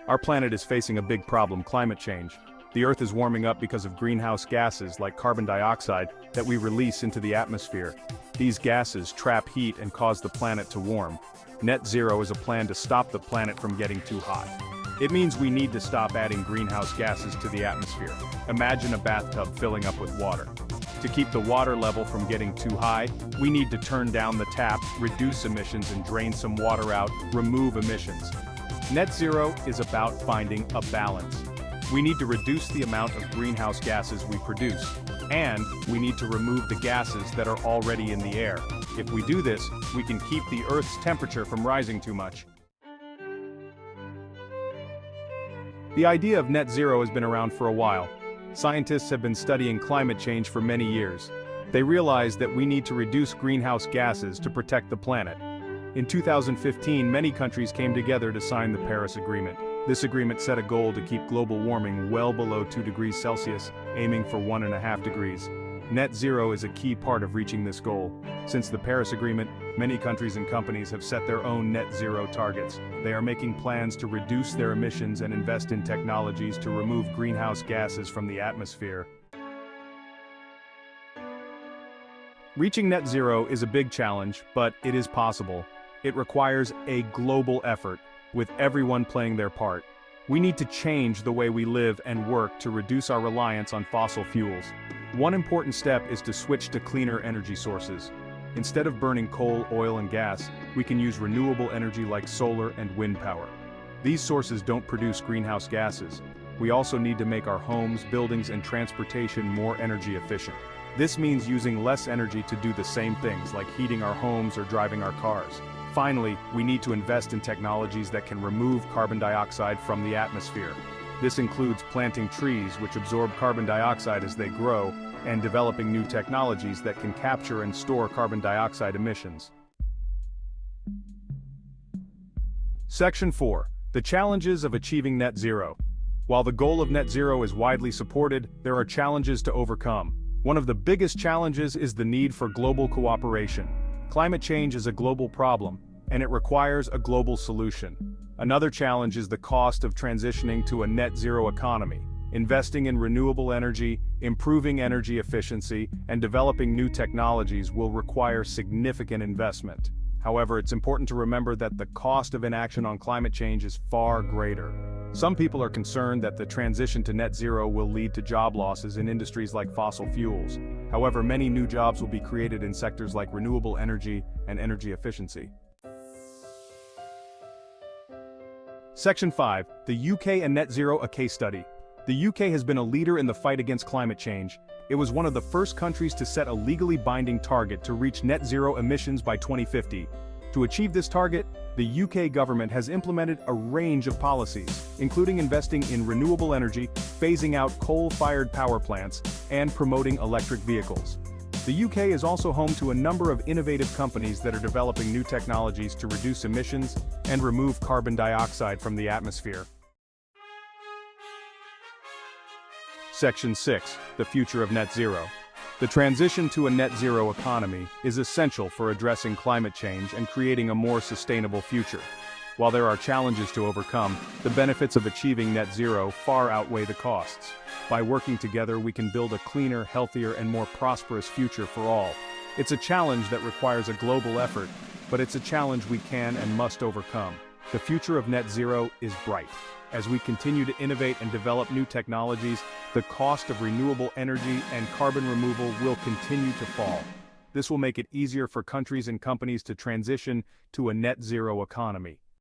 Our planet is facing a big problem: climate change. The Earth is warming up because of greenhouse gases like carbon dioxide that we release into the atmosphere. These gases trap heat and cause the planet to warm. Net zero is a plan to stop the planet from getting too hot. It means we need to stop adding greenhouse gases to the atmosphere. Imagine a bathtub filling up with water. To keep the water level from getting too high, we need to turn down the tap, reduce emissions and drain some water out, remove emissions. Net zero is about finding a balance. We need to reduce the amount of greenhouse gases we produce, and we need to remove the gases that are already in the air. If we do this, we can keep the Earth's temperature from rising too much. The idea of net zero has been around for a while. Scientists have been studying climate change for many years. They realized that we need to reduce greenhouse gases to protect the planet. In 2015, many countries came together to sign the Paris Agreement. This agreement set a goal to keep global warming well below 2 degrees Celsius, aiming for 1.5 degrees. Net zero is a key part of reaching this goal. Since the Paris Agreement, many countries and companies have set their own net zero targets. They are making plans to reduce their emissions and invest in technologies to remove greenhouse gases from the atmosphere. Reaching net zero is a big challenge, but it is possible. It requires a global effort, with everyone playing their part. We need to change the way we live and work to reduce our reliance on fossil fuels. One important step is to switch to cleaner energy sources. Instead of burning coal, oil, and gas, we can use renewable energy like solar and wind power. These sources don't produce greenhouse gases. We also need to make our homes, buildings, and transportation more energy efficient. This means using less energy to do the same things like heating our homes or driving our cars. Finally, we need to invest in technologies that can remove carbon dioxide from the atmosphere. This includes planting trees which absorb carbon dioxide as they grow, and developing new technologies that can capture and store carbon dioxide emissions. Section 4. The challenges of achieving net zero. While the goal of net zero is widely supported, there are challenges to overcome. One of the biggest challenges is the need for global cooperation. Climate change is a global problem, and it requires a global solution. Another challenge is the cost of transitioning to a net zero economy. Investing in renewable energy, improving energy efficiency, and developing new technologies will require significant investment. However, it's important to remember that the cost of inaction on climate change is far greater. Some people are concerned that the transition to net zero will lead to job losses in industries like fossil fuels. However, many new jobs will be created in sectors like renewable energy and energy efficiency. Section 5. The UK and net zero, a case study. The UK has been a leader in the fight against climate change. It was one of the first countries to set a legally binding target to reach net zero emissions by 2050. To achieve this target, the UK government has implemented a range of policies, including investing in renewable energy, phasing out coal-fired power plants, and promoting electric vehicles. The UK is also home to a number of innovative companies that are developing new technologies to reduce emissions and remove carbon dioxide from the atmosphere. Section 6. The future of net zero. The transition to a net zero economy is essential for addressing climate change and creating a more sustainable future. While there are challenges to overcome, the benefits of achieving net zero far outweigh the costs. By working together, we can build a cleaner, healthier, and more prosperous future for all. It's a challenge that requires a global effort, but it's a challenge we can and must overcome. The future of net zero is bright. As we continue to innovate and develop new technologies, the cost of renewable energy and carbon removal will continue to fall. This will make it easier for countries and companies to transition to a net zero economy.